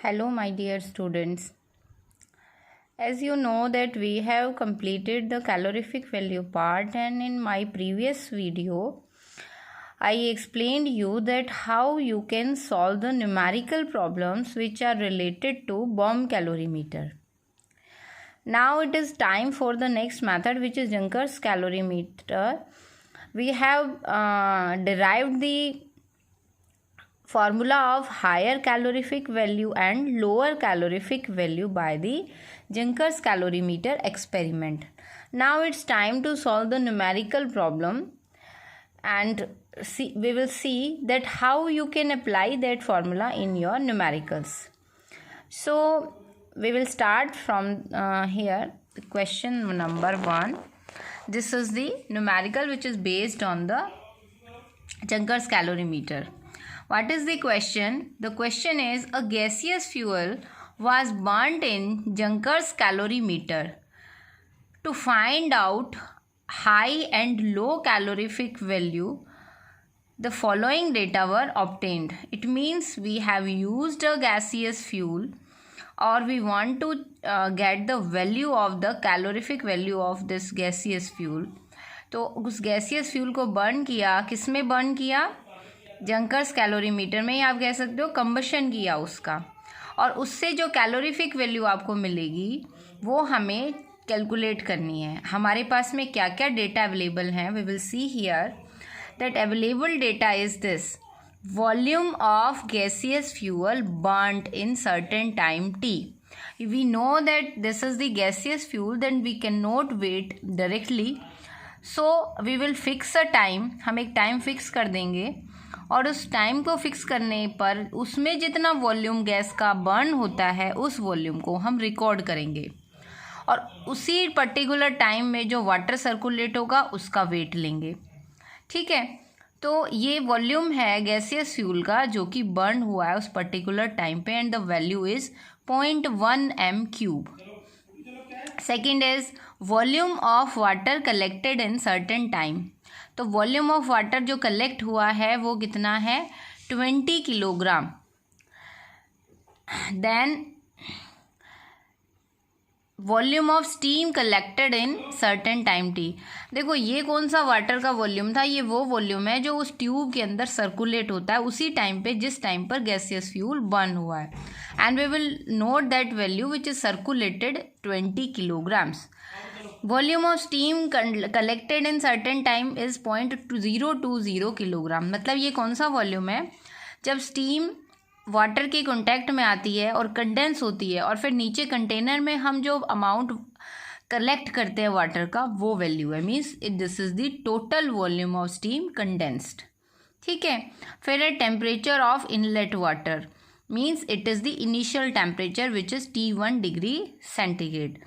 Hello my dear students. As you know that we have completed the calorific value part, and in my previous video I explained you that how you can solve the numerical problems which are related to bomb calorimeter. Now it is time for the next method, which is Junker's calorimeter. We have derived the formula of higher calorific value and lower calorific value by the Junker's calorimeter experiment. Now it's time to solve the numerical problem, and we will see that how you can apply that formula in your numericals. So we will start from here. Question number 1. This is the numerical which is based on the Junker's calorimeter. What is the question? The question is, a gaseous fuel was burnt in Junker's calorimeter. To find out high and low calorific value, the following data were obtained. It means we have used a gaseous fuel, or we want to get the value of the calorific value of this gaseous fuel. तो उस gaseous fuel को burn किया, किस में burn किया? Junkers calorimeter में, ही आप कह सकते हो कंबशन किया उसका, और उससे जो कैलोरीफिक वैल्यू आपको मिलेगी वो हमें कैलकुलेट करनी है. हमारे पास में क्या क्या डेटा अवेलेबल हैं, we will see here that available data is this: volume of gaseous fuel burned in certain time t. We know that this is the gaseous fuel, then we can not weight directly, so we will fix a time. हम एक time fix कर देंगे, और उस time को fix करने पर उसमें जितना वॉल्यूम गैस का बर्न होता है उस वॉल्यूम को हम रिकॉर्ड करेंगे, और उसी पर्टिकुलर टाइम में जो वाटर सर्कुलेट होगा उसका वेट लेंगे. ठीक है, तो ये वॉल्यूम है गैसियस फ्यूल का जो कि बर्न हुआ है उस पर्टिकुलर टाइम पे, and the value is 0.1 m³. Second is volume of water collected in certain time. तो वॉल्यूम ऑफ वाटर जो कलेक्ट हुआ है वो कितना है? 20 kilogram. Then volume of steam collected in certain time t. देखो ये कौन सा वाटर का वॉल्यूम था? ये वो वॉल्यूम है जो उस ट्यूब के अंदर सर्कुलेट होता है उसी टाइम पे जिस टाइम पर गैसियस फ्यूल बर्न हुआ है, and we will note that value which is circulated 20 kilograms. Volume of steam collected in certain time is 0.020 kilogram. मतलब ये कौन सा वॉल्यूम है? जब स्टीम वाटर के कॉन्टैक्ट में आती है और कंडेंस होती है, और फिर नीचे कंटेनर में हम जो अमाउंट कलेक्ट करते हैं वाटर का वो वैल्यू है. Means this is the total volume of steam condensed. ठीक है, फिर है temperature of inlet water. Means it is the initial temperature which is T1 degree centigrade,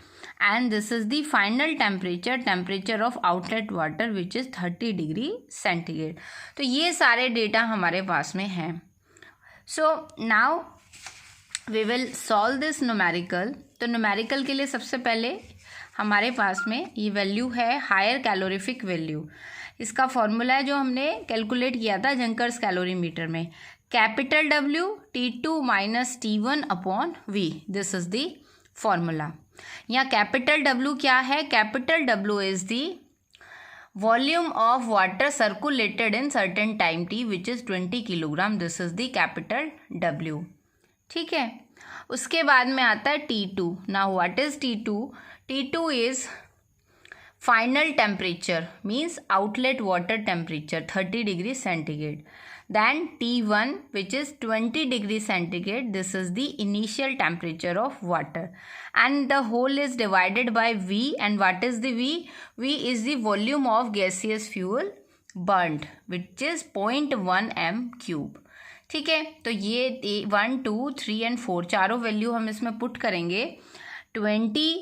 and this is the final temperature of outlet water which is 30 degree centigrade. तो ये सारे data हमारे पास में हैं. So now we will solve this numerical. तो numerical के लिए सबसे पहले हमारे पास में ये वैल्यू है हायर कैलोरीफिक वैल्यू. इसका फॉर्मूला है जो हमने कैलकुलेट किया था जंकर्स कैलोरीमीटर में, capital W T2 minus T1 upon V. This is the formula. यहाँ कैपिटल W क्या है? Capital W is the volume of water circulated in certain time t which is 20 kilogram. This is the capital W. ठीक है, उसके बाद में आता है T2. Now what is T2? T2 is final temperature, means outlet water temperature 30 degree centigrade. Then T1 which is 20 degree centigrade. This is the initial temperature of water, and the whole is divided by V. And what is the V? V is the volume of gaseous fuel burnt which is 0.1 m³. ठीक है, तो ये 1, 2, 3 and 4 चारों value हम इसमें put करेंगे. 20,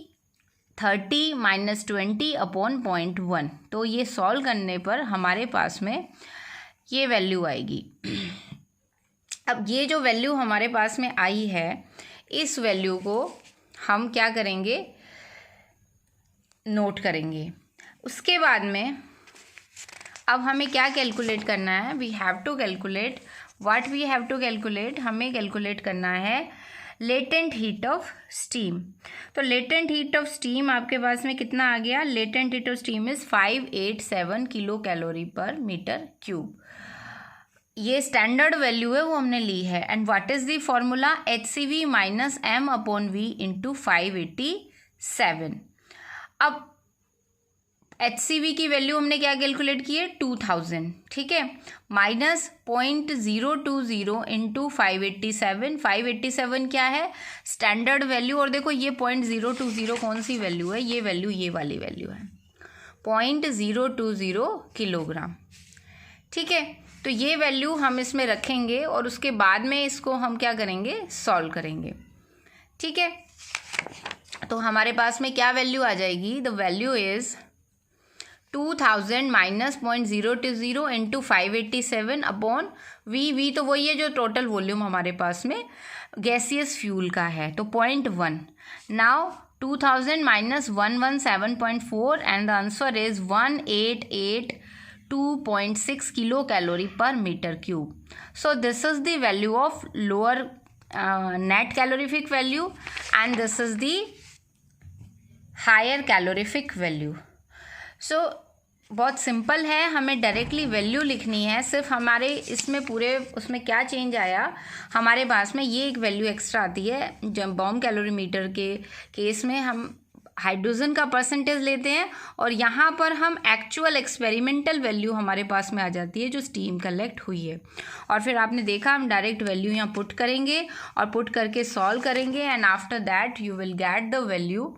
30 minus 20 upon 0.1. तो ये सॉल्व करने पर हमारे पास में ये वैल्यू आएगी. अब ये जो वैल्यू हमारे पास में आई है, इस वैल्यू को हम क्या करेंगे? नोट करेंगे. उसके बाद में अब हमें क्या कैलकुलेट करना है? We have to calculate what we have to calculate. हमें कैलकुलेट करना है लेटेंट हीट ऑफ स्टीम। तो लेटेंट हीट ऑफ स्टीम आपके पास में कितना आ गया? Latent heat of steam is 587 kilo calorie per metre cube. ये स्टैंडर्ड वैल्यू है, वो हमने ली है। And what is the formula? HCV minus m/v into 587। अब HCV की वैल्यू हमने क्या कैलकुलेट की है? 2000, ठीक है, माइनस 0.020 इंटू 587। 587 क्या है? Standard value. और देखो ये 0.020 कौन सी वैल्यू है? ये वैल्यू, ये वाली वैल्यू है, 0.020 किलोग्राम, ठीक है। तो ये वैल्यू हम इसमें रखेंगे और उसके बाद में इसको हम क्या करेंगे? सॉल्व करेंगे, ठीक है। तो हमारे पास में क्या वैल्यू आ जाएगी? The value is 2000 minus 0.020 into 587 upon we तो वही है जो टोटल वॉल्यूम हमारे पास में गैसियस फ्यूल का है, तो 0.1। Now 2000 minus 117.4 and the answer is 1882.6 kilo calorie per metre cube. So this is the value of lower net calorific value and this is the higher calorific value. So बहुत simple है, हमें directly value लिखनी है। सिर्फ हमारे इसमें पूरे उसमें क्या चेंज आया, हमारे पास में ये एक वैल्यू एक्स्ट्रा आती है। जब बॉम्ब कैलोरीमीटर के केस में हम हाइड्रोजन का परसेंटेज लेते हैं और यहाँ पर हम एक्चुअल एक्सपेरिमेंटल वैल्यू हमारे पास में आ जाती है जो स्टीम कलेक्ट हुई है। और फिर आपने देखा हम डायरेक्ट वैल्यू यहाँ पुट करेंगे और पुट करके सॉल्व करेंगे and after that you will get the value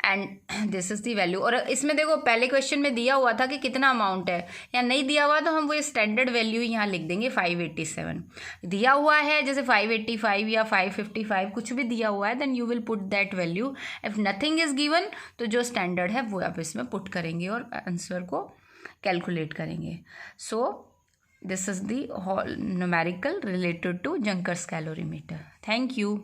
and this is the value. और इसमें देखो पहले क्वेश्चन में दिया हुआ था कि कितना अमाउंट है, या नहीं दिया हुआ तो हम वो स्टैंडर्ड वैल्यू यहाँ लिख देंगे 587। दिया हुआ है जैसे 585 या 555 कुछ भी दिया हुआ है, then you will put that value. If nothing is given तो जो स्टैंडर्ड है वो आप इसमें पुट करेंगे और आंसर को कैलकुलेट करेंगे। So this is the whole numerical related to Junkers calorimeter. Thank you.